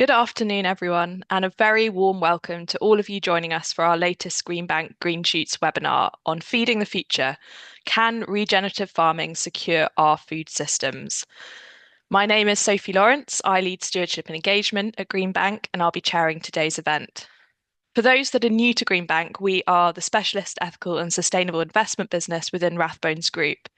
Good afternoon, everyone, and a very warm welcome to all of you joining us for our latest Greenbank Green Shoots webinar on Feeding the Future. Can regenerative farming secure our food systems? My name is Sophie Lawrence. I lead stewardship and engagement at Greenbank, and I'll be chairing today's event. For those that are new to Greenbank, we are the specialist ethical and sustainable investment business within Rathbones Group.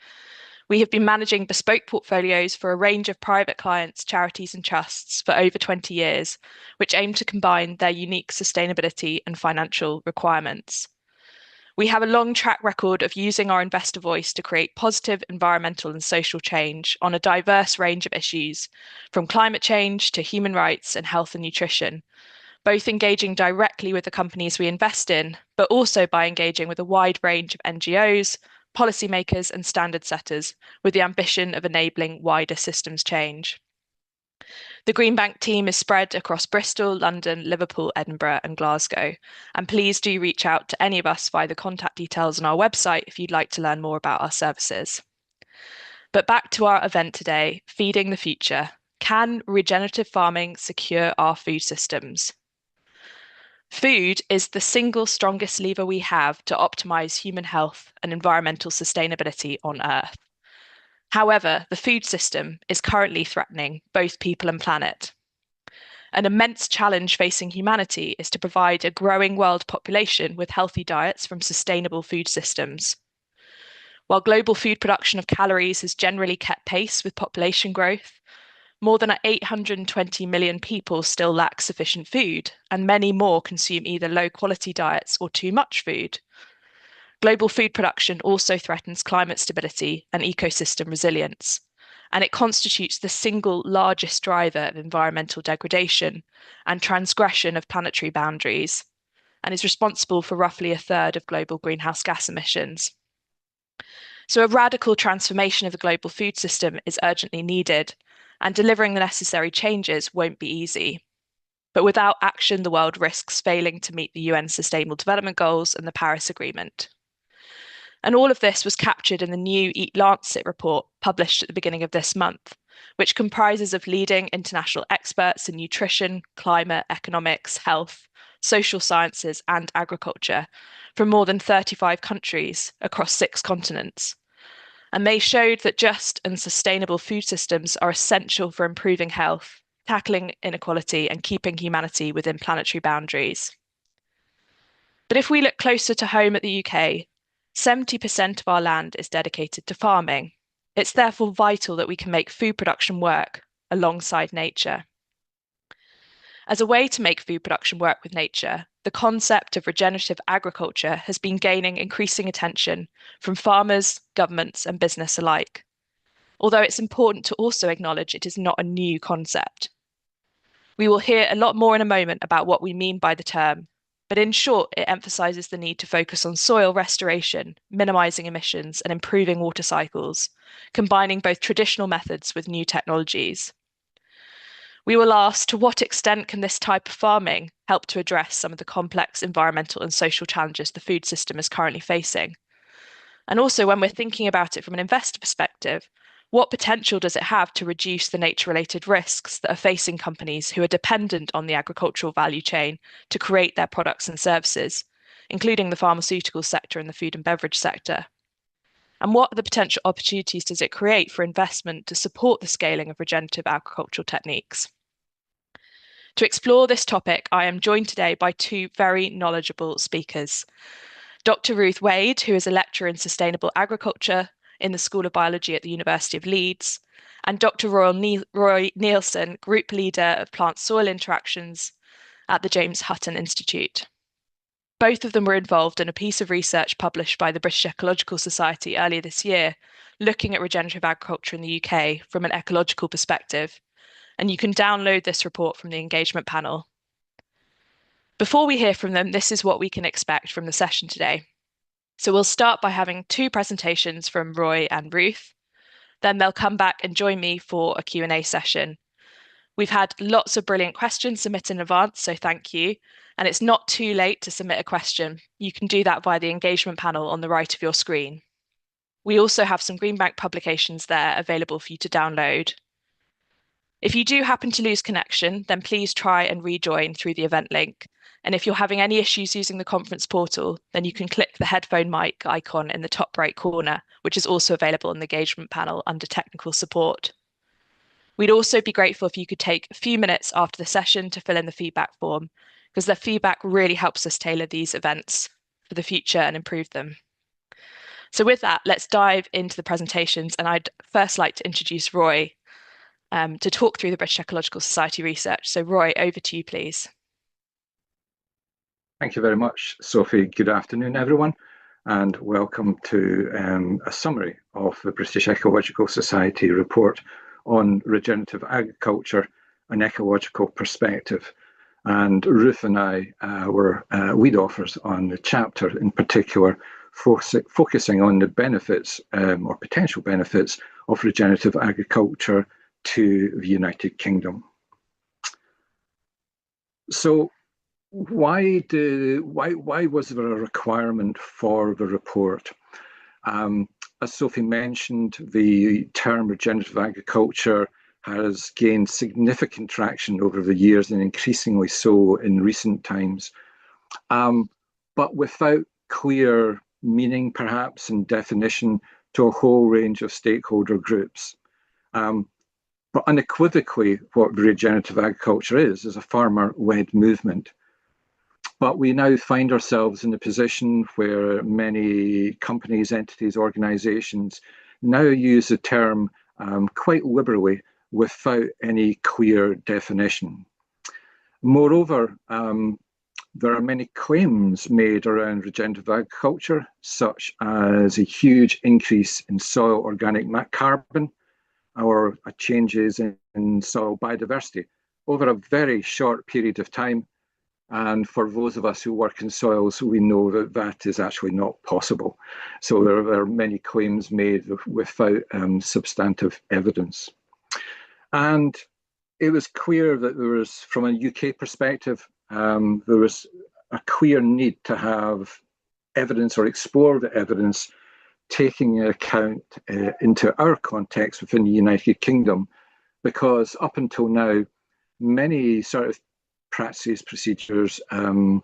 We have been managing bespoke portfolios for a range of private clients, charities, and trusts for over 20 years, which aim to combine their unique sustainability and financial requirements. We have a long track record of using our investor voice to create positive environmental and social change on a diverse range of issues, from climate change to human rights and health and nutrition, both engaging directly with the companies we invest in, but also by engaging with a wide range of NGOs, policymakers and standard setters with the ambition of enabling wider systems change. The Greenbank team is spread across Bristol, London, Liverpool, Edinburgh and Glasgow. And please do reach out to any of us via the contact details on our website if you'd like to learn more about our services. But back to our event today, Feeding the Future. Can regenerative farming secure our food systems? Food is the single strongest lever we have to optimize human health and environmental sustainability on Earth. However, the food system is currently threatening both people and planet. An immense challenge facing humanity is to provide a growing world population with healthy diets from sustainable food systems. While global food production of calories has generally kept pace with population growth, more than 820 million people still lack sufficient food, and many more consume either low-quality diets or too much food. Global food production also threatens climate stability and ecosystem resilience, and it constitutes the single largest driver of environmental degradation and transgression of planetary boundaries, and is responsible for roughly a third of global greenhouse gas emissions. So a radical transformation of the global food system is urgently needed, and delivering the necessary changes won't be easy. But without action, the world risks failing to meet the UN Sustainable Development Goals and the Paris Agreement. And all of this was captured in the new Eat Lancet report published at the beginning of this month, which comprises of leading international experts in nutrition, climate, economics, health, social sciences, and agriculture from more than 35 countries across 6 continents. And they showed that just and sustainable food systems are essential for improving health, tackling inequality, and keeping humanity within planetary boundaries. But if we look closer to home at the UK, 70% of our land is dedicated to farming. It's therefore vital that we can make food production work alongside nature. As a way to make food production work with nature, the concept of regenerative agriculture has been gaining increasing attention from farmers, governments, and business alike. Although it's important to also acknowledge it is not a new concept. We will hear a lot more in a moment about what we mean by the term, but in short, it emphasises the need to focus on soil restoration, minimising emissions, and improving water cycles, combining both traditional methods with new technologies. We will ask, to what extent can this type of farming help to address some of the complex environmental and social challenges the food system is currently facing? And also, when we're thinking about it from an investor perspective, what potential does it have to reduce the nature-related risks that are facing companies who are dependent on the agricultural value chain to create their products and services, including the pharmaceutical sector and the food and beverage sector? And what are the potential opportunities does it create for investment to support the scaling of regenerative agricultural techniques? To explore this topic, I am joined today by 2 very knowledgeable speakers. Dr. Ruth Wade, who is a lecturer in sustainable agriculture in the School of Biology at the University of Leeds, and Dr. Roy Nielsen, Group Leader of Plant-Soil Interactions at the James Hutton Institute. Both of them were involved in a piece of research published by the British Ecological Society earlier this year, looking at regenerative agriculture in the UK from an ecological perspective. And you can download this report from the engagement panel. Before we hear from them, this is what we can expect from the session today. So we'll start by having 2 presentations from Roy and Ruth. Then they'll come back and join me for a Q&A session. We've had lots of brilliant questions submitted in advance, so thank you. And it's not too late to submit a question. You can do that via the engagement panel on the right of your screen. We also have some Greenbank publications there available for you to download. If you do happen to lose connection, then please try and rejoin through the event link. And if you're having any issues using the conference portal, then you can click the headphone mic icon in the top right corner, which is also available in the engagement panel under technical support. We'd also be grateful if you could take a few minutes after the session to fill in the feedback form, because the feedback really helps us tailor these events for the future and improve them. So with that, let's dive into the presentations. And I'd first like to introduce Roy to talk through the British Ecological Society research. So Roy, over to you, please. Thank you very much, Sophie. Good afternoon, everyone, and welcome to a summary of the British Ecological Society report on regenerative agriculture, an ecological perspective. And Ruth and I were lead authors on the chapter, in particular, focusing on the benefits or potential benefits of regenerative agriculture to the United Kingdom. So why was there a requirement for the report? As Sophie mentioned, the term regenerative agriculture has gained significant traction over the years and increasingly so in recent times, but without clear meaning, perhaps, and definition to a whole range of stakeholder groups. But unequivocally, what regenerative agriculture is a farmer-led movement. But we now find ourselves in a position where many companies, entities, organisations now use the term quite liberally without any clear definition. Moreover, there are many claims made around regenerative agriculture, such as a huge increase in soil organic carbon or changes in soil biodiversity over a very short period of time. And for those of us who work in soils, we know that that is actually not possible. So there are many claims made without substantive evidence. And it was clear that there was, from a UK perspective, there was a clear need to have evidence or explore the evidence taking account into our context within the United Kingdom, because up until now, many sort of practices, procedures, and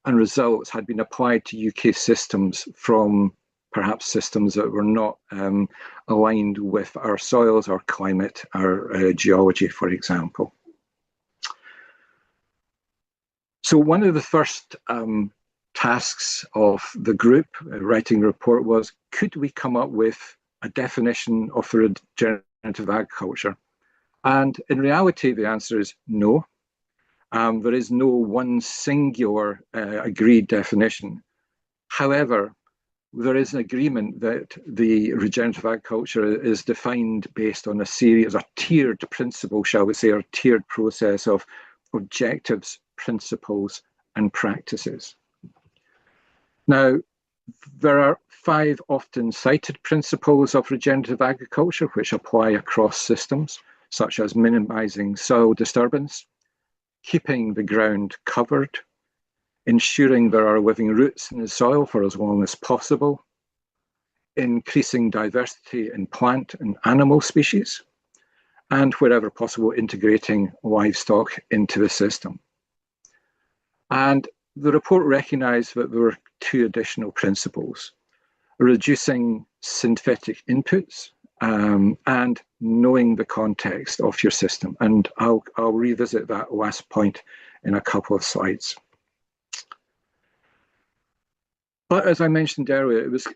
results had been applied to UK systems from perhaps systems that were not aligned with our soils, our climate, our geology, for example. So one of the first tasks of the group writing the report was, could we come up with a definition of regenerative agriculture? And in reality, the answer is no. There is no one singular agreed definition. However, there is an agreement that the regenerative agriculture is defined based on a series, a tiered principle, shall we say, or tiered process of objectives, principles, and practices. Now, there are 5 often cited principles of regenerative agriculture which apply across systems, such as minimizing soil disturbance, keeping the ground covered, ensuring there are living roots in the soil for as long as possible, increasing diversity in plant and animal species, and wherever possible, integrating livestock into the system. And the report recognised that there were 2 additional principles: reducing synthetic inputs and knowing the context of your system. And I'll revisit that last point in a couple of slides. But as I mentioned earlier, it was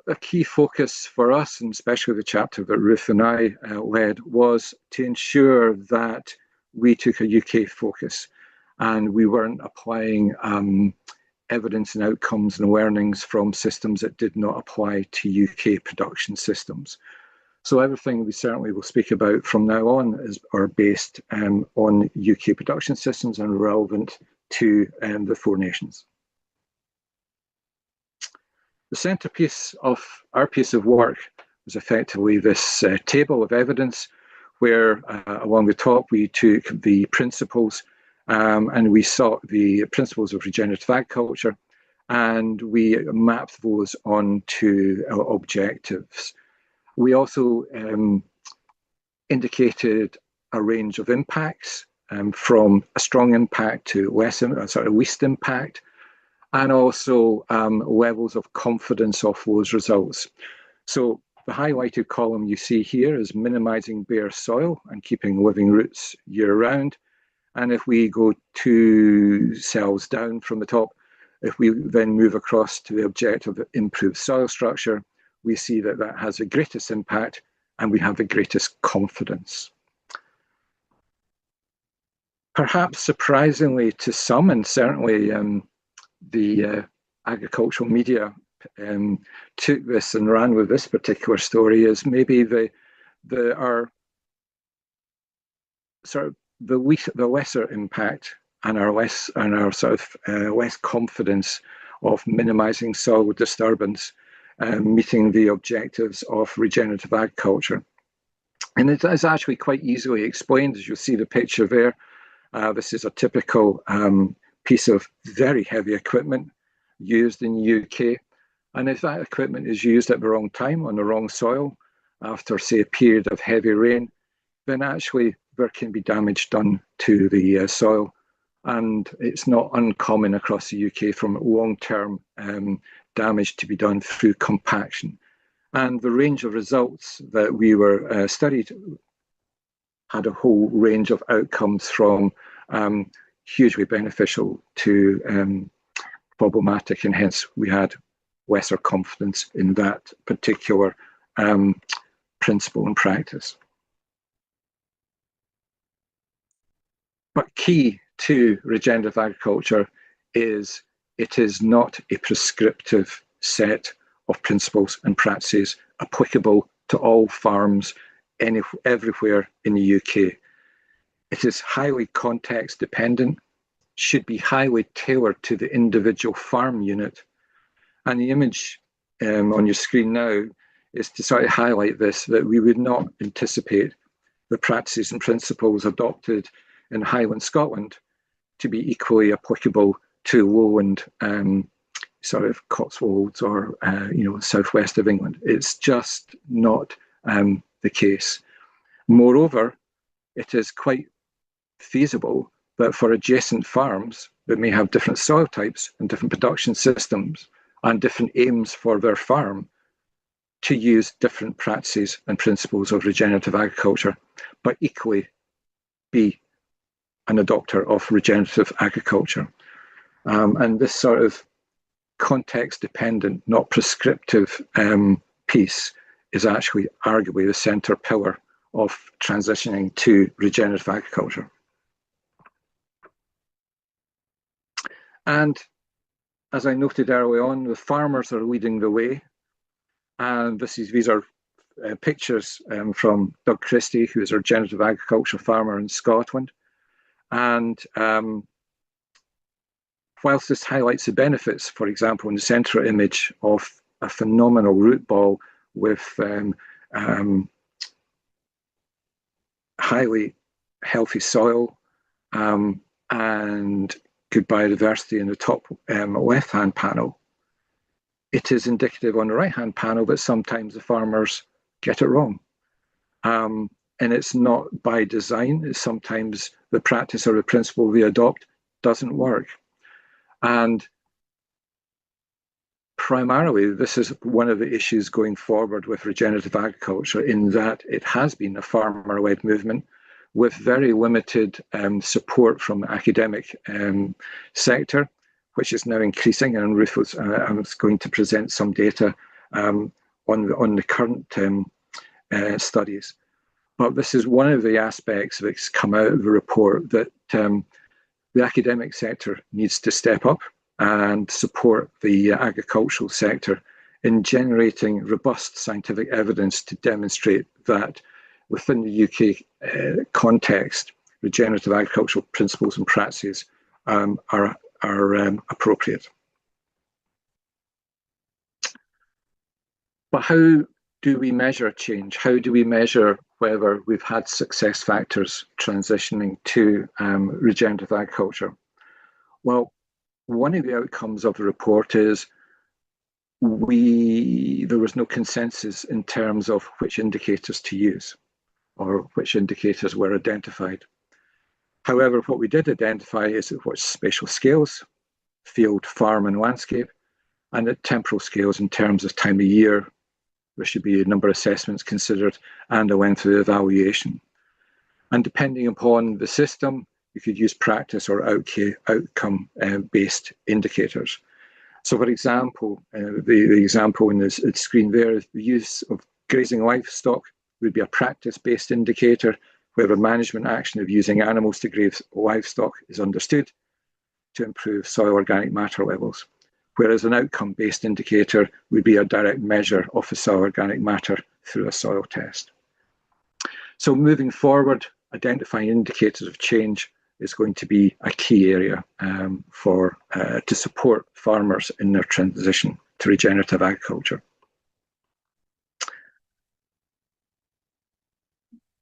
a key focus for us, and especially the chapter that Ruth and I led, was to ensure that we took a UK focus and we weren't applying evidence and outcomes and learnings from systems that did not apply to UK production systems. So everything we certainly will speak about from now on are based on UK production systems and relevant to the 4 nations. The centrepiece of our piece of work was effectively this table of evidence where along the top we took the principles and we sought the principles of regenerative agriculture, and we mapped those onto objectives. We also indicated a range of impacts, from a strong impact to least impact, and also levels of confidence of those results. So the highlighted column you see here is minimizing bare soil and keeping living roots year-round. And if we go 2 cells down from the top, if we then move across to the objective of improved soil structure, we see that that has the greatest impact and we have the greatest confidence. Perhaps surprisingly to some, and certainly the agricultural media took this and ran with this particular story, is maybe the lesser impact and our less confidence of minimizing soil disturbance, meeting the objectives of regenerative agriculture. And it is actually quite easily explained, as you'll see the picture there. This is a typical piece of very heavy equipment used in the UK. And if that equipment is used at the wrong time on the wrong soil, after, say, a period of heavy rain, then actually there can be damage done to the soil. And it's not uncommon across the UK from long-term damage to be done through compaction. And the range of results that we were studied had a whole range of outcomes from hugely beneficial to problematic, and hence we had lesser confidence in that particular principle and practice. But key to regenerative agriculture is it is not a prescriptive set of principles and practices applicable to all farms everywhere in the UK. It is highly context dependent, should be highly tailored to the individual farm unit. And the image on your screen now is to sort of highlight this, that we would not anticipate the practices and principles adopted in Highland Scotland to be equally applicable to lowland sort of Cotswolds or southwest of England. It's just not the case. Moreover, it is quite feasible that for adjacent farms that may have different soil types and different production systems and different aims for their farm, to use different practices and principles of regenerative agriculture, but equally be an adopter of regenerative agriculture. And this sort of context-dependent, not prescriptive piece is actually arguably the centre pillar of transitioning to regenerative agriculture. And as I noted early on, the farmers are leading the way. And these are pictures from Doug Christie, who is a regenerative agriculture farmer in Scotland. And whilst this highlights the benefits, for example, in the centre image of a phenomenal root ball with highly healthy soil and good biodiversity in the top left-hand panel, it is indicative on the right-hand panel that sometimes the farmers get it wrong. And it's not by design, it's sometimes the practice or the principle we adopt doesn't work. And primarily, this is one of the issues going forward with regenerative agriculture, in that it has been a farmer-led movement with very limited support from the academic sector, which is now increasing. And Ruth was going to present some data on the current studies. But this is one of the aspects that's come out of the report, that the academic sector needs to step up and support the agricultural sector in generating robust scientific evidence to demonstrate that within the UK context, regenerative agricultural principles and practices are appropriate. But how do we measure change? How do we measure whether we've had success factors transitioning to regenerative agriculture? Well, one of the outcomes of the report is there was no consensus in terms of which indicators to use. or which indicators were identified. However, what we did identify is at what spatial scales, field, farm, and landscape, and at temporal scales in terms of time of year. There should be a number of assessments considered and a length of evaluation. And depending upon the system, you could use practice or outcome-based indicators. So, for example, the example in the screen there is the use of grazing livestock would be a practice-based indicator, where the management action of using animals to graze livestock is understood to improve soil organic matter levels, whereas an outcome-based indicator would be a direct measure of the soil organic matter through a soil test. So moving forward, identifying indicators of change is going to be a key area to support farmers in their transition to regenerative agriculture.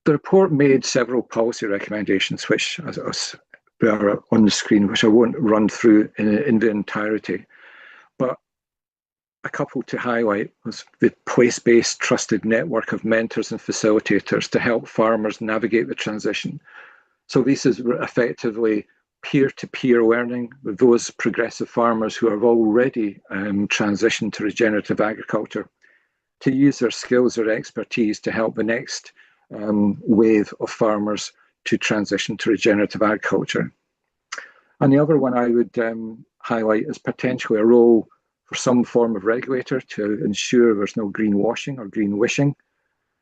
The report made several policy recommendations, which are on the screen, which I won't run through in their entirety. But a couple to highlight was the place-based trusted network of mentors and facilitators to help farmers navigate the transition. So this is effectively peer-to-peer learning with those progressive farmers who have already transitioned to regenerative agriculture, to use their skills or expertise to help the next wave of farmers to transition to regenerative agriculture. And the other one I would highlight is potentially a role for some form of regulator to ensure there's no greenwashing or green wishing,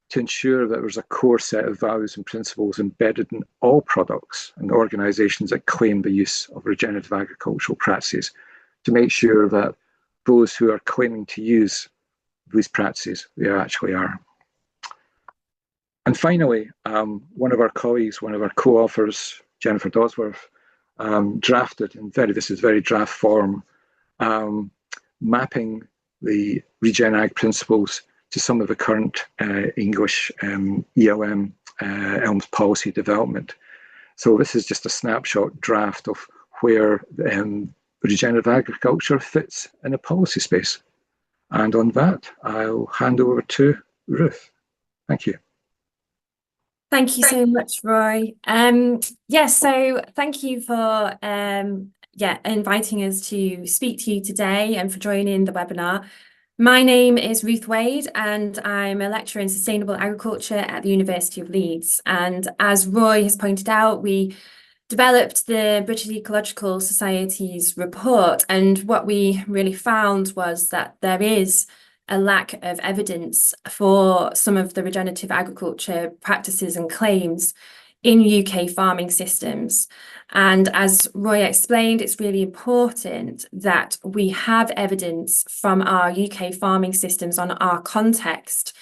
to ensure that there's a core set of values and principles embedded in all products and organisations that claim the use of regenerative agricultural practices, to make sure that those who are claiming to use these practices, they actually are. And finally, one of our colleagues, one of our co-authors, Jennifer Dosworth, drafted, this is very draft form, mapping the RegenAg principles to some of the current English ELM ELMS policy development. So this is just a snapshot draft of where regenerative agriculture fits in a policy space. And on that, I'll hand over to Ruth. Thank you. Thank you so much, Roy. So thank you for inviting us to speak to you today and for joining the webinar. My name is Ruth Wade and I'm a lecturer in sustainable agriculture at the University of Leeds. And as Roy has pointed out, we developed the British Ecological Society's report, and what we really found was that there is a lack of evidence for some of the regenerative agriculture practices and claims in UK farming systems. And as Roy explained, it's really important that we have evidence from our UK farming systems on our context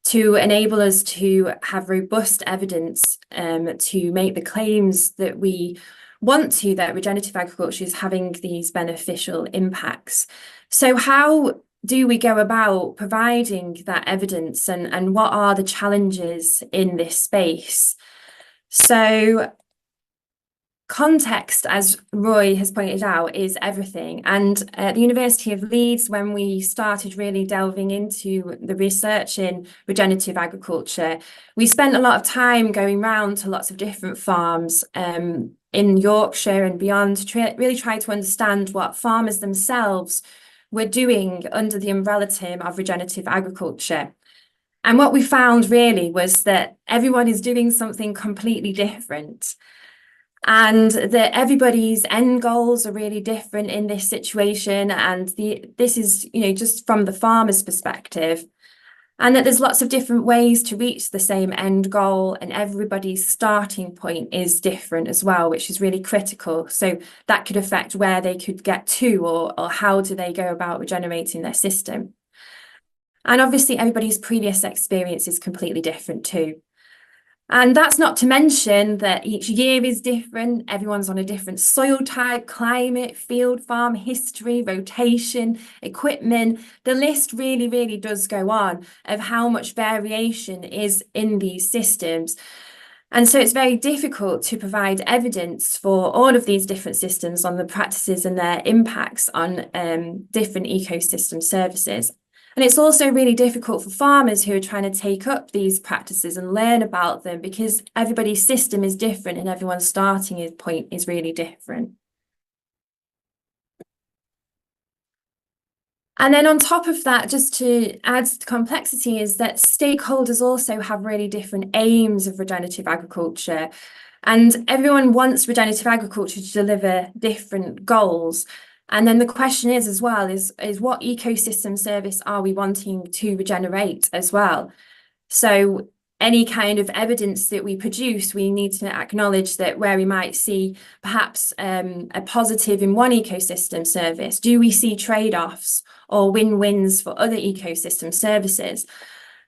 to enable us to have robust evidence to make the claims that we want to, that regenerative agriculture is having these beneficial impacts. So how do we go about providing that evidence, and what are the challenges in this space? So context, as Roy has pointed out, is everything. And at the University of Leeds, when we started really delving into the research in regenerative agriculture, we spent a lot of time going round to lots of different farms in Yorkshire and beyond to really try to understand what farmers themselves were doing under the umbrella term of regenerative agriculture. And what we found really was that everyone is doing something completely different, and that everybody's end goals are really different in this situation. And this is, just from the farmer's perspective, and that there's lots of different ways to reach the same end goal, and everybody's starting point is different as well, which is really critical. So that could affect where they could get to, or how do they go about regenerating their system. And obviously everybody's previous experience is completely different too. And that's not to mention that each year is different. Everyone's on a different soil type, climate, field, farm, history, rotation, equipment. The list really, really does go on of how much variation is in these systems. And so it's very difficult to provide evidence for all of these different systems on the practices and their impacts on different ecosystem services. And it's also really difficult for farmers who are trying to take up these practices and learn about them, because everybody's system is different and everyone's starting point is really different. And then on top of that, just to add to complexity, is that stakeholders also have really different aims of regenerative agriculture. And everyone wants regenerative agriculture to deliver different goals. And then the question is as well, is what ecosystem service are we wanting to regenerate as well? So any kind of evidence that we produce, we need to acknowledge that where we might see perhaps a positive in one ecosystem service, do we see trade-offs or win-wins for other ecosystem services?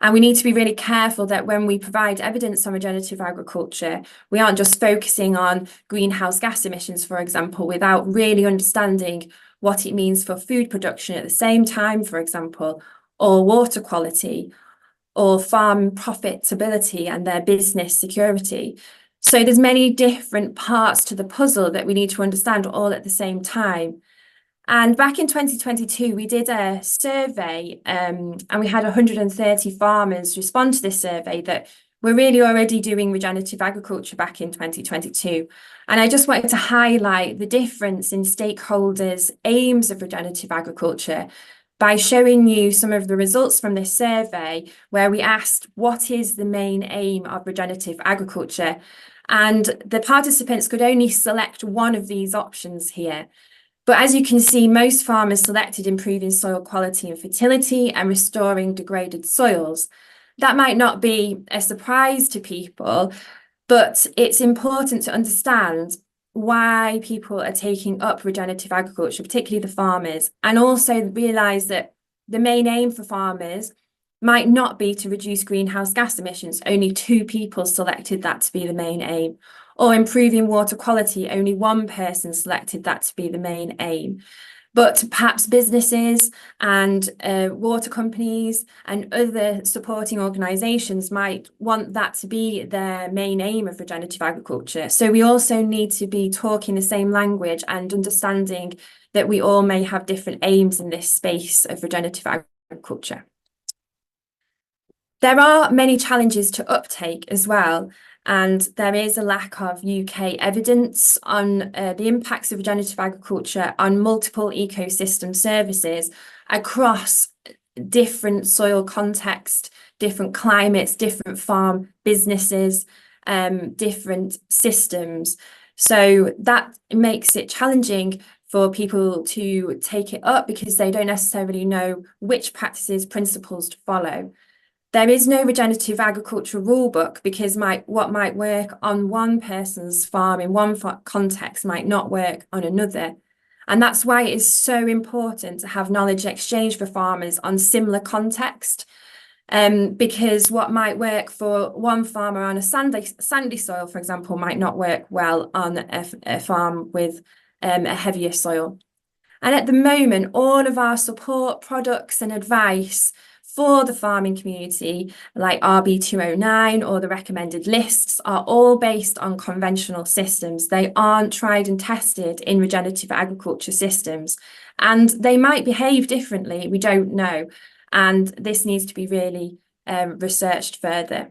And we need to be really careful that when we provide evidence on regenerative agriculture, we aren't just focusing on greenhouse gas emissions, for example, without really understanding what it means for food production at the same time, for example, or water quality, or farm profitability and their business security. So there's many different parts to the puzzle that we need to understand all at the same time. And back in 2022, we did a survey and we had 130 farmers respond to this survey that were really already doing regenerative agriculture back in 2022. And I just wanted to highlight the difference in stakeholders' aims of regenerative agriculture by showing you some of the results from this survey, where we asked, what is the main aim of regenerative agriculture? And the participants could only select one of these options here. But as you can see, most farmers selected improving soil quality and fertility and restoring degraded soils. That might not be a surprise to people, but it's important to understand why people are taking up regenerative agriculture, particularly the farmers, and also realise that the main aim for farmers might not be to reduce greenhouse gas emissions. Only 2 people selected that to be the main aim. Or improving water quality, only 1 person selected that to be the main aim. But perhaps businesses and water companies and other supporting organisations might want that to be their main aim of regenerative agriculture. So we also need to be talking the same language and understanding that we all may have different aims in this space of regenerative agriculture. There are many challenges to uptake as well. And there is a lack of UK evidence on the impacts of regenerative agriculture on multiple ecosystem services across different soil context, different climates, different farm businesses, different systems. So that makes it challenging for people to take it up because they don't necessarily know which practices, principles to follow. There is no regenerative agriculture rulebook because what might work on one person's farm in one context might not work on another. And that's why it is so important to have knowledge exchange for farmers on similar context, because what might work for one farmer on a sandy soil, for example, might not work well on a farm with a heavier soil. And at the moment, all of our support products and advice for the farming community, like RB209 or the recommended lists, are all based on conventional systems. They aren't tried and tested in regenerative agriculture systems, and they might behave differently. We don't know. And this needs to be really researched further.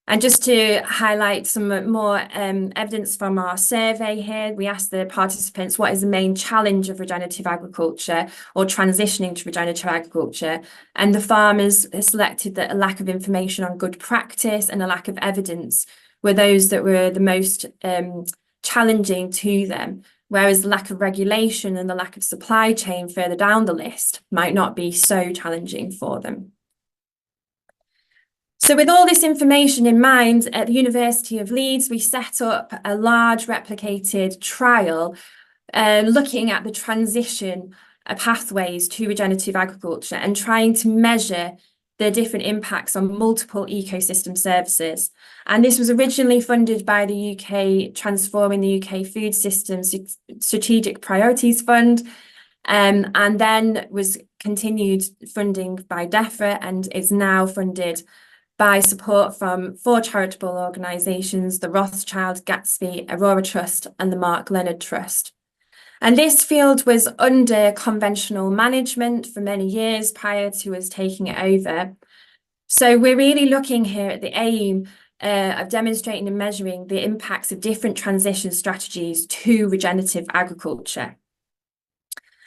And just to highlight some more evidence from our survey here, we asked the participants, what is the main challenge of regenerative agriculture or transitioning to regenerative agriculture? And the farmers selected that a lack of information on good practice and a lack of evidence were those that were the most challenging to them, whereas the lack of regulation and the lack of supply chain further down the list might not be so challenging for them. So with all this information in mind, at the University of Leeds, we set up a large replicated trial looking at the transition pathways to regenerative agriculture and trying to measure the different impacts on multiple ecosystem services. And this was originally funded by the UK Transforming the UK Food Systems Strategic Priorities Fund, and then was continued funding by DEFRA and is now funded by support from 4 charitable organisations, the Rothschild, Gatsby, Aurora Trust and the Mark Leonard Trust. And this field was under conventional management for many years prior to us taking it over. So we're really looking here at the aim of demonstrating and measuring the impacts of different transition strategies to regenerative agriculture.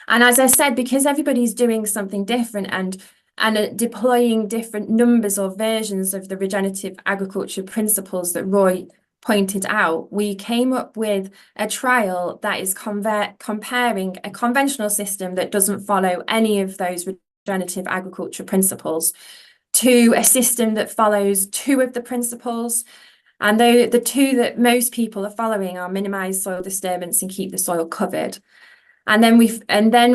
And as I said, because everybody's doing something different and deploying different numbers or versions of the regenerative agriculture principles that Roy pointed out, we came up with a trial that is comparing a conventional system that doesn't follow any of those regenerative agriculture principles to a system that follows two of the principles. And the two that most people are following are minimize soil disturbance and keep the soil covered. And then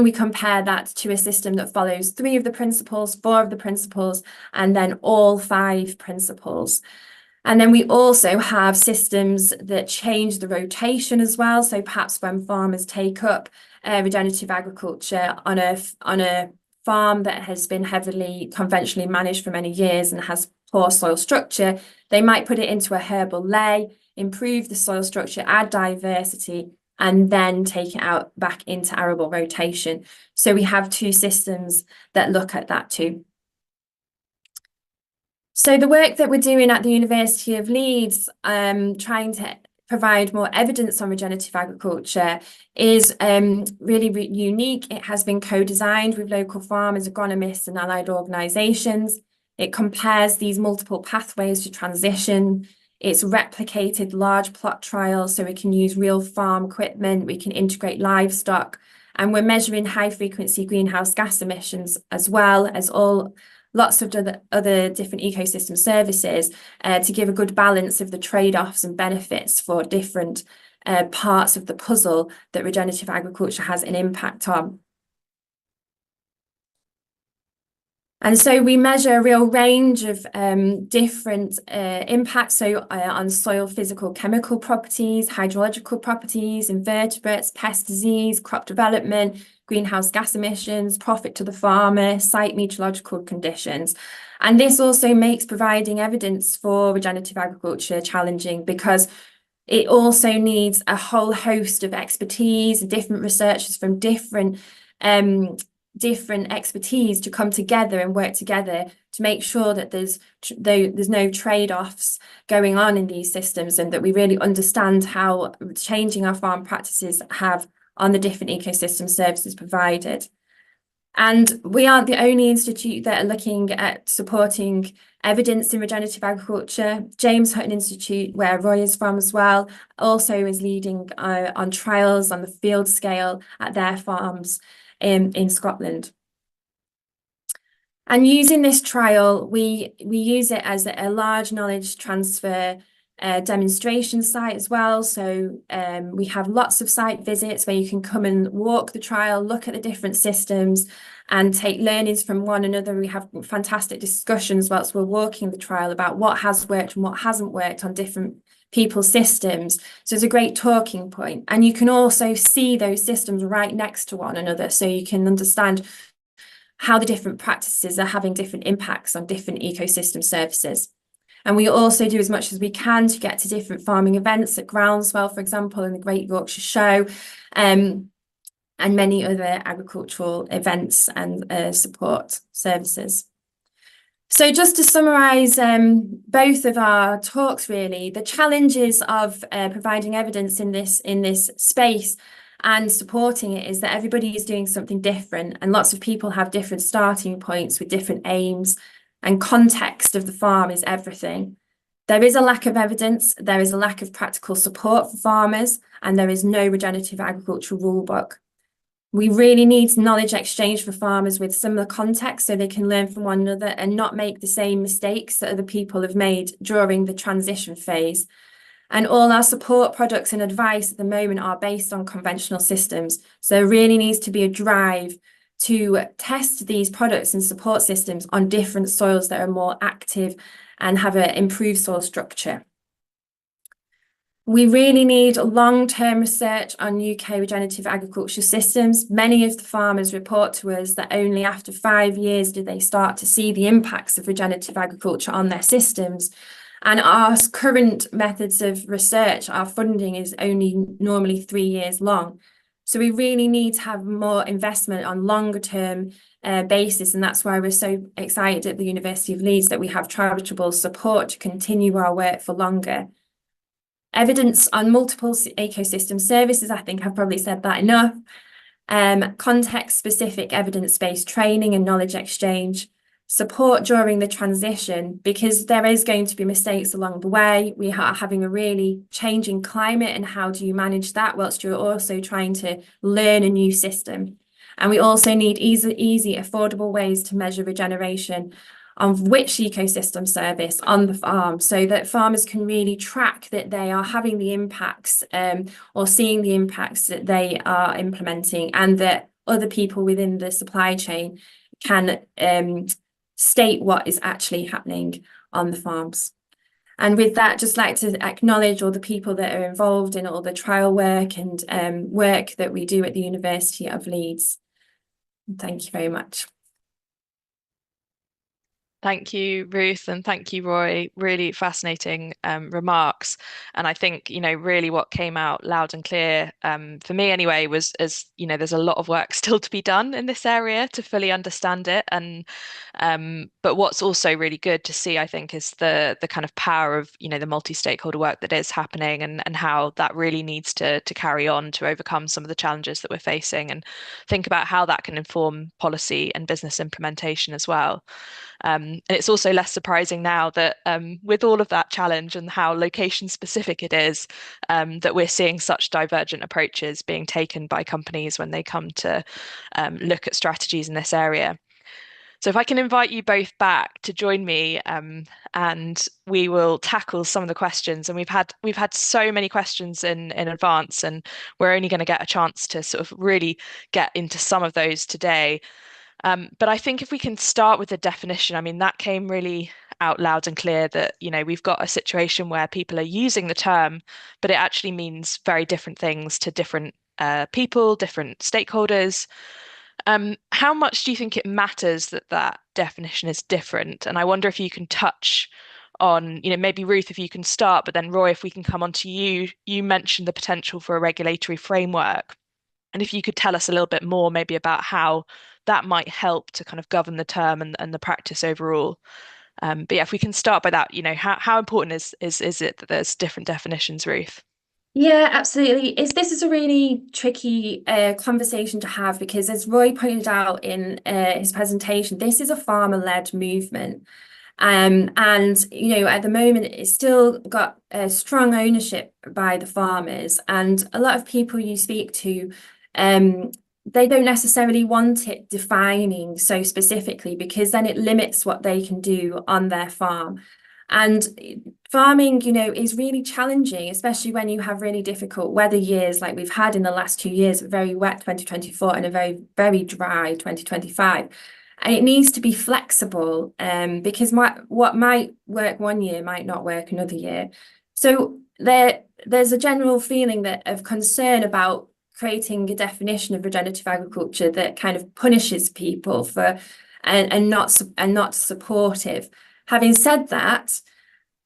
we compare that to a system that follows three of the principles, four of the principles, and then all five principles. And then we also have systems that change the rotation as well. So perhaps when farmers take up regenerative agriculture on a farm that has been heavily conventionally managed for many years and has poor soil structure, they might put it into a herbal ley, improve the soil structure, add diversity, and then take it out back into arable rotation. So we have two systems that look at that too. So the work that we're doing at the University of Leeds, trying to provide more evidence on regenerative agriculture, is really unique. It has been co-designed with local farmers, agronomists and allied organisations. It compares these multiple pathways to transition. It's replicated large plot trials, so we can use real farm equipment, we can integrate livestock, and we're measuring high frequency greenhouse gas emissions as well as lots of other different ecosystem services to give a good balance of the trade-offs and benefits for different parts of the puzzle that regenerative agriculture has an impact on. And so we measure a real range of different impacts, so on soil physical chemical properties, hydrological properties, invertebrates, pest disease, crop development, greenhouse gas emissions, profit to the farmer, site meteorological conditions. And this also makes providing evidence for regenerative agriculture challenging because it also needs a whole host of expertise, different researchers from different expertise to come together and work together to make sure that there's no trade-offs going on in these systems, and that we really understand how changing our farm practices have on the different ecosystem services provided. And we aren't the only institute that are looking at supporting evidence in regenerative agriculture. James Hutton Institute, where Roy is from as well, also is leading on trials on the field scale at their farms in Scotland. And using this trial, we use it as a large knowledge transfer demonstration site as well. So we have lots of site visits where you can come and walk the trial, look at the different systems and take learnings from one another. We have fantastic discussions whilst we're walking the trial about what has worked and what hasn't worked on different people's systems. So it's a great talking point. And you can also see those systems right next to one another, so you can understand how the different practices are having different impacts on different ecosystem services. And we also do as much as we can to get to different farming events at Groundswell, for example, and the Great Yorkshire Show, and many other agricultural events and support services. So just to summarise both of our talks, really, the challenges of providing evidence in this space and supporting it is that everybody is doing something different, and lots of people have different starting points with different aims, and context of the farm is everything. There is a lack of evidence, there is a lack of practical support for farmers, and there is no regenerative agriculture rulebook. We really need knowledge exchange for farmers with similar context so they can learn from one another and not make the same mistakes that other people have made during the transition phase. And all our support products and advice at the moment are based on conventional systems. So there really needs to be a drive to test these products and support systems on different soils that are more active and have an improved soil structure. We really need long-term research on UK regenerative agriculture systems. Many of the farmers report to us that only after 5 years do they start to see the impacts of regenerative agriculture on their systems. And our current methods of research, our funding is only normally 3 years long. So we really need to have more investment on longer term basis, and that's why we're so excited at the University of Leeds that we have charitable support to continue our work for longer. Evidence on multiple ecosystem services, I think I've probably said that enough. Context-specific evidence-based training and knowledge exchange, support during the transition, because there is going to be mistakes along the way. We are having a really changing climate, and how do you manage that whilst you're also trying to learn a new system? And we also need easy, affordable ways to measure regeneration on which ecosystem service on the farm, so that farmers can really track that they are having the impacts or seeing the impacts that they are implementing, and that other people within the supply chain can state what is actually happening on the farms. And with that, just like to acknowledge all the people that are involved in all the trial work and work that we do at the University of Leeds. Thank you very much. Thank you, Ruth, and thank you, Roy. Really fascinating remarks. And I think, really what came out loud and clear, for me anyway, was there's a lot of work still to be done in this area to fully understand it. And but what's also really good to see, I think, is the kind of power of, the multi-stakeholder work that is happening, and how that really needs to carry on to overcome some of the challenges that we're facing, and think about how that can inform policy and business implementation as well. And it's also less surprising now that with all of that challenge and how location specific it is, that we're seeing such divergent approaches being taken by companies when they come to look at strategies in this area. So if I can invite you both back to join me, and we will tackle some of the questions. And we've had so many questions in advance, and we're only going to get a chance to sort of really get into some of those today. But I think if we can start with the definition, I mean, that came really out loud and clear that, we've got a situation where people are using the term, but it actually means very different things to different people, different stakeholders. How much do you think it matters that that definition is different? And I wonder if you can touch on, maybe Ruth, if you can start, but then Roy, if we can come on to you. You mentioned the potential for a regulatory framework. And if you could tell us a little bit more maybe about how that might help to kind of govern the term and the practice overall. But yeah, if we can start by that, how important is it that there's different definitions, Ruth? Yeah, absolutely. This is a really tricky conversation to have, because as Roy pointed out in his presentation, this is a farmer-led movement. And at the moment it's still got a strong ownership by the farmers, and a lot of people you speak to, they don't necessarily want it defining so specifically, because then it limits what they can do on their farm. And farming, is really challenging, especially when you have really difficult weather years like we've had in the last 2 years, a very wet 2024 and a very, very dry 2025. And it needs to be flexible, because what might work one year might not work another year. So there's a general feeling of concern about creating a definition of regenerative agriculture that kind of punishes people for and not supportive. Having said that,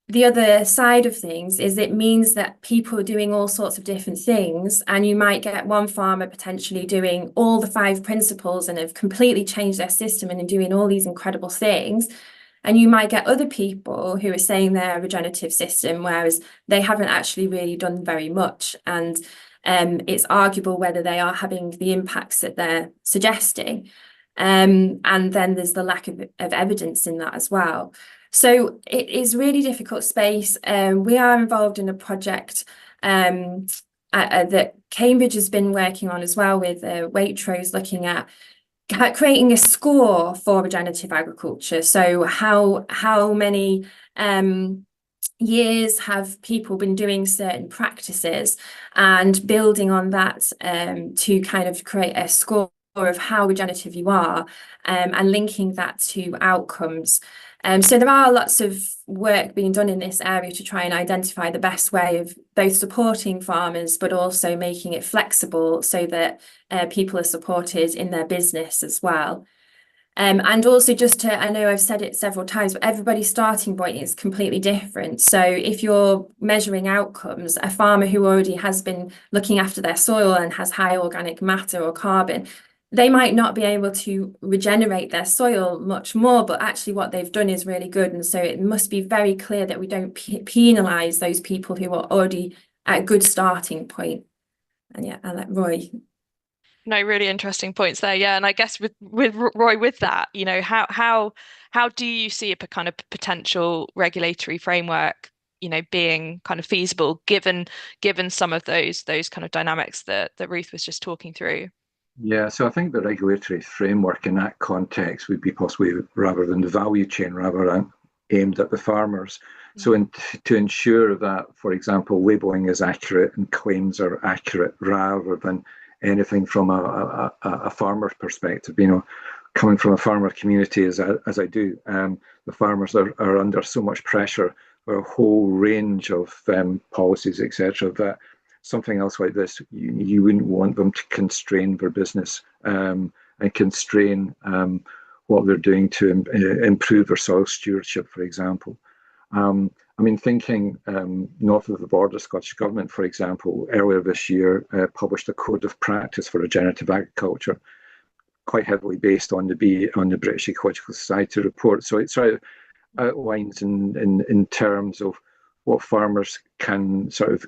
the other side of things is it means that people are doing all sorts of different things, and you might get one farmer potentially doing all the 5 principles and have completely changed their system and are doing all these incredible things. And you might get other people who are saying they're a regenerative system, whereas they haven't actually really done very much. And it's arguable whether they are having the impacts that they're suggesting. And then there's the lack of evidence in that as well. So it is really difficult space. We are involved in a project that Cambridge has been working on as well, with Waitrose, looking at creating a score for regenerative agriculture. So how many years have people been doing certain practices, and building on that to kind of create a score of how regenerative you are, and linking that to outcomes. So there are lots of work being done in this area to try and identify the best way of both supporting farmers, but also making it flexible so that people are supported in their business as well. And also just to, I know I've said it several times, but everybody's starting point is completely different. So if you're measuring outcomes, a farmer who already has been looking after their soil and has high organic matter or carbon, they might not be able to regenerate their soil much more, but actually what they've done is really good. And so it must be very clear that we don't penalise those people who are already at a good starting point. And yeah, I'll let Roy. No, really interesting points there. Yeah, and I guess with Roy, with that, how do you see a kind of potential regulatory framework, being kind of feasible given some of those kind of dynamics that Ruth was just talking through? Yeah, so I think the regulatory framework in that context would be possibly rather than the value chain, rather than aimed at the farmers. So to ensure that, for example, labelling is accurate and claims are accurate rather than anything from a farmer's perspective, coming from a farmer community as I do, the farmers are under so much pressure for a whole range of policies, etc., that something else like this, you wouldn't want them to constrain their business and constrain what they're doing to improve their soil stewardship, for example. Thinking north of the border, Scottish Government, for example, earlier this year published a code of practice for regenerative agriculture, quite heavily based on the British Ecological Society report. So it sort of outlines in terms of what farmers can sort of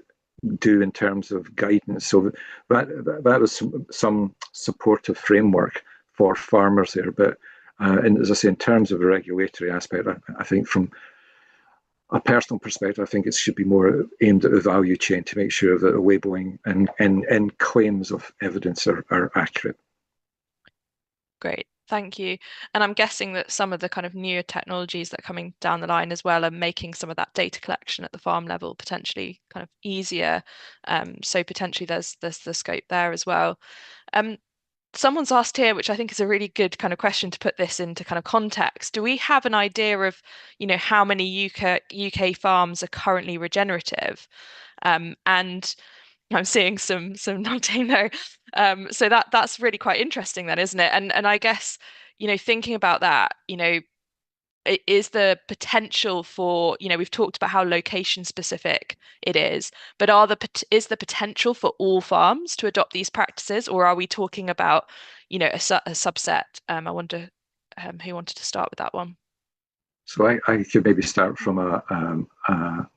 do in terms of guidance. So that was some supportive framework for farmers there. But and as I say, in terms of the regulatory aspect, I think from a personal perspective, I think it should be more aimed at the value chain to make sure that the labelling and claims of evidence are accurate. Great, thank you. And I'm guessing that some of the kind of newer technologies that are coming down the line as well are making some of that data collection at the farm level potentially kind of easier. So potentially there's the scope there as well. Someone's asked here, which I think is a really good kind of question to put this into kind of context. Do we have an idea of, how many UK farms are currently regenerative? And I'm seeing some nodding there. So that's really quite interesting then, isn't it? And I guess, thinking about that, is the potential for, we've talked about how location specific it is, but is the potential for all farms to adopt these practices, or are we talking about, a subset? I wonder who wanted to start with that one. So I could maybe start from a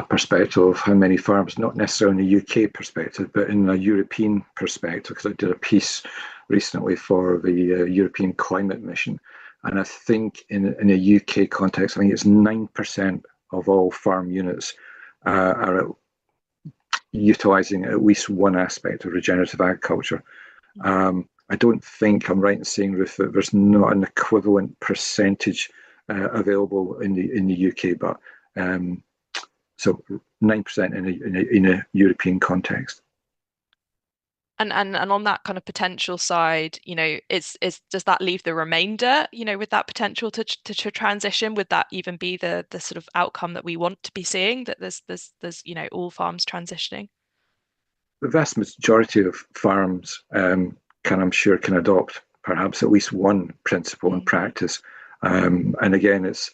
perspective of how many farms, not necessarily in the UK perspective, but in a European perspective, because I did a piece recently for the European Climate Mission. And I think in a UK context, I think it's 9% of all farm units are utilising at least one aspect of regenerative agriculture. I don't think I'm right in saying, Ruth, that there's not an equivalent percentage available in the UK, but so 9% in a European context. And on that kind of potential side, does that leave the remainder, with that potential to transition? Would that even be the sort of outcome that we want to be seeing, that there's all farms transitioning? The vast majority of farms I'm sure can adopt perhaps at least one principle and practice. And again, it's,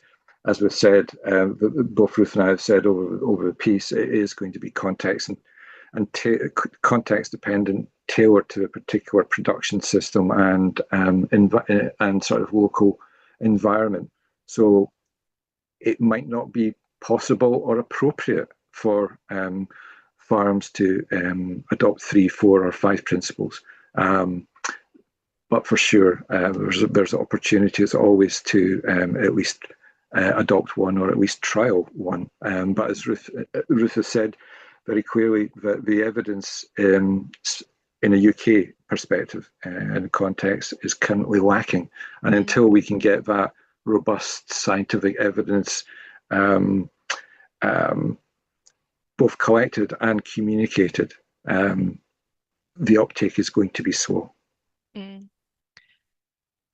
as we've said, both Ruth and I have said over the piece, it is going to be context and context dependent, tailored to a particular production system and sort of local environment. So it might not be possible or appropriate for farms to adopt 3, 4, or 5 principles. But for sure, there's opportunities always to at least adopt one or at least trial one. But as Ruth has said very clearly, that the evidence in a UK perspective and context is currently lacking. And until we can get that robust scientific evidence both collected and communicated, the uptake is going to be slow.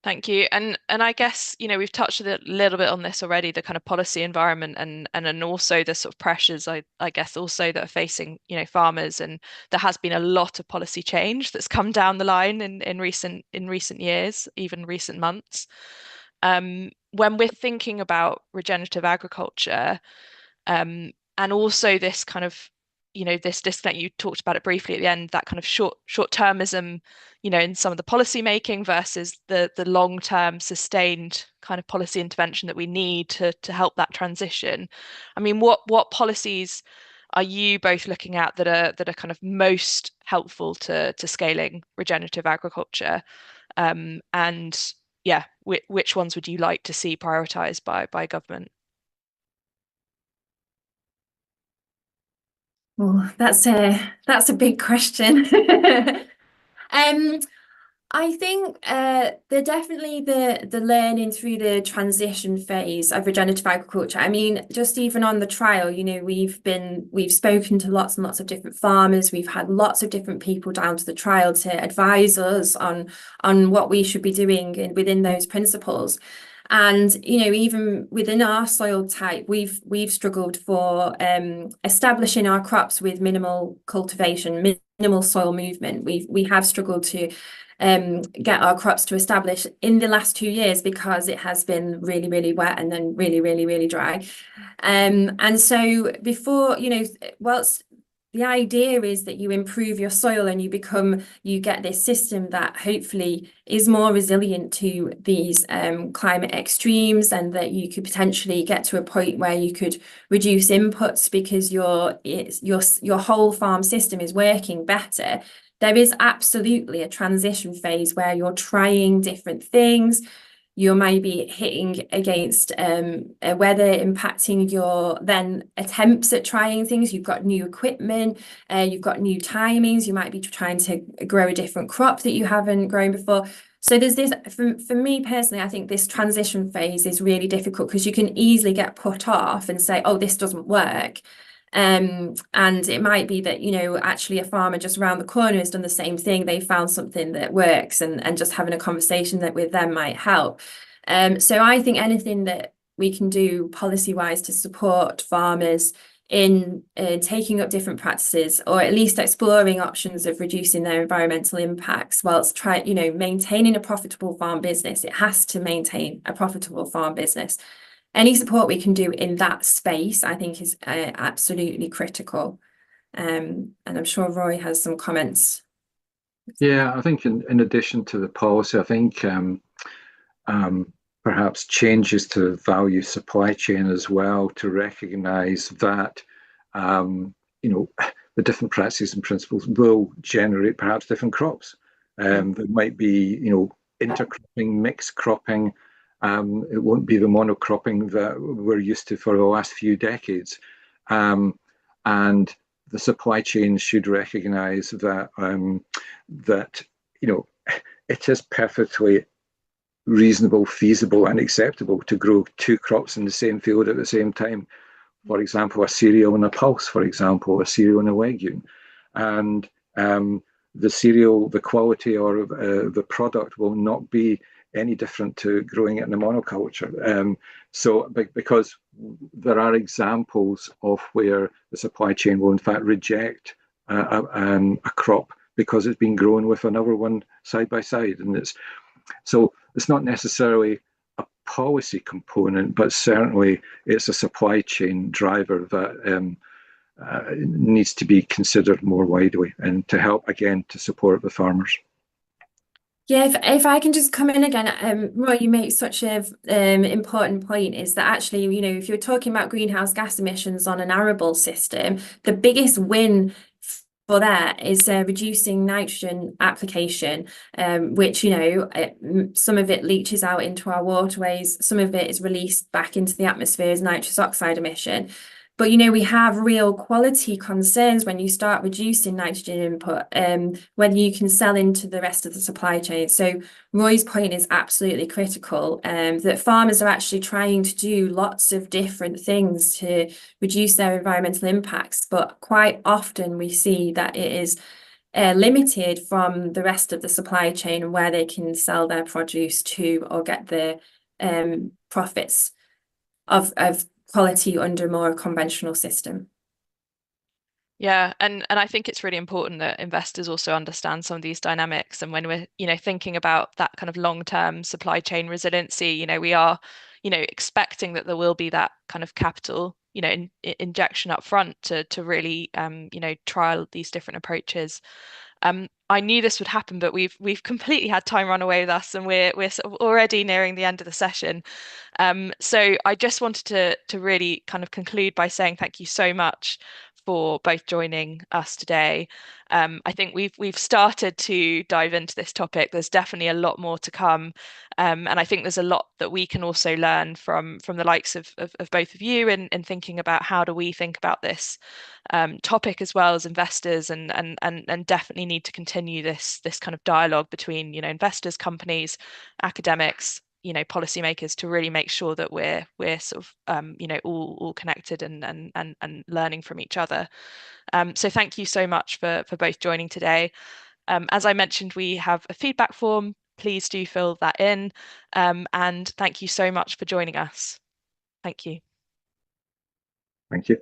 Thank you. And I guess, we've touched a little bit on this already, the kind of policy environment and then also the sort of pressures I guess also that are facing, farmers. And there has been a lot of policy change that's come down the line in recent years, even recent months. When we're thinking about regenerative agriculture, and also this kind of, this disconnect, you talked about it briefly at the end, that kind of short-termism, in some of the policy making versus the long-term sustained kind of policy intervention that we need to help that transition. I mean, what policies are you both looking at that are kind of most helpful to scaling regenerative agriculture? And yeah, which ones would you like to see prioritized by government? Oh, that's a big question. I think they're definitely the learning through the transition phase of regenerative agriculture. I mean, just even on the trial, we've spoken to lots and lots of different farmers. We've had lots of different people down to the trial to advise us on what we should be doing within those principles. And even within our soil type, we've struggled for establishing our crops with minimal cultivation, minimal soil movement. We have struggled to get our crops to establish in the last 2 years because it has been really, really wet and then really, really, really dry. And so before, whilst the idea is that you improve your soil and you get this system that hopefully is more resilient to these climate extremes, and that you could potentially get to a point where you could reduce inputs because your whole farm system is working better. There is absolutely a transition phase where you're trying different things. You may be hitting against weather impacting your then attempts at trying things. You've got new equipment, you've got new timings. You might be trying to grow a different crop that you haven't grown before. So there's this, for me personally, I think this transition phase is really difficult because you can easily get put off and say, oh, this doesn't work. And it might be that, actually a farmer just around the corner has done the same thing. They found something that works, and just having a conversation with them might help. So I think anything that we can do policy-wise to support farmers in taking up different practices, or at least exploring options of reducing their environmental impacts whilst maintaining a profitable farm business. It has to maintain a profitable farm business. Any support we can do in that space, I think, is absolutely critical. And I'm sure Roy has some comments. Yeah, I think in addition to the policy, I think perhaps changes to value supply chain as well, to recognise that the different practices and principles will generate perhaps different crops. There might be intercropping, mixed cropping. It won't be the monocropping that we're used to for the last few decades. And the supply chain should recognise that it is perfectly reasonable, feasible, and acceptable to grow 2 crops in the same field at the same time. For example, a cereal and a pulse, for example, a cereal and a legume. And the cereal, the quality or the product will not be any different to growing it in a monoculture. So because there are examples of where the supply chain will in fact reject a crop because it's been grown with another one side by side. And it's not necessarily a policy component, but certainly it's a supply chain driver that needs to be considered more widely, and to help, again, to support the farmers. Yeah, if I can just come in again, Roy, you make such an important point, is that actually, if you're talking about greenhouse gas emissions on an arable system, the biggest win for that is reducing nitrogen application, which, some of it leaches out into our waterways, some of it is released back into the atmosphere as nitrous oxide emission. But, we have real quality concerns when you start reducing nitrogen input, whether you can sell into the rest of the supply chain. So Roy's point is absolutely critical, that farmers are actually trying to do lots of different things to reduce their environmental impacts. But quite often we see that it is limited from the rest of the supply chain and where they can sell their produce to or get the profits of quality under a more conventional system. Yeah, and I think it's really important that investors also understand some of these dynamics. And when we're, thinking about that kind of long-term supply chain resiliency, we are, expecting that there will be that kind of capital, injection up front to really, trial these different approaches. I knew this would happen, but we've completely had time run away with us, and we're sort of already nearing the end of the session. So I just wanted to really kind of conclude by saying thank you so much for both joining us today. I think we've started to dive into this topic. There's definitely a lot more to come, and I think there's a lot that we can also learn from the likes of both of you in thinking about how do we think about this topic as well as investors, and definitely need to continue this kind of dialogue between investors, companies, academics, policymakers, to really make sure that we're sort of all connected and learning from each other. So thank you so much for both joining today. As I mentioned, we have a feedback form. Please do fill that in. And thank you so much for joining us. Thank you. Thank you.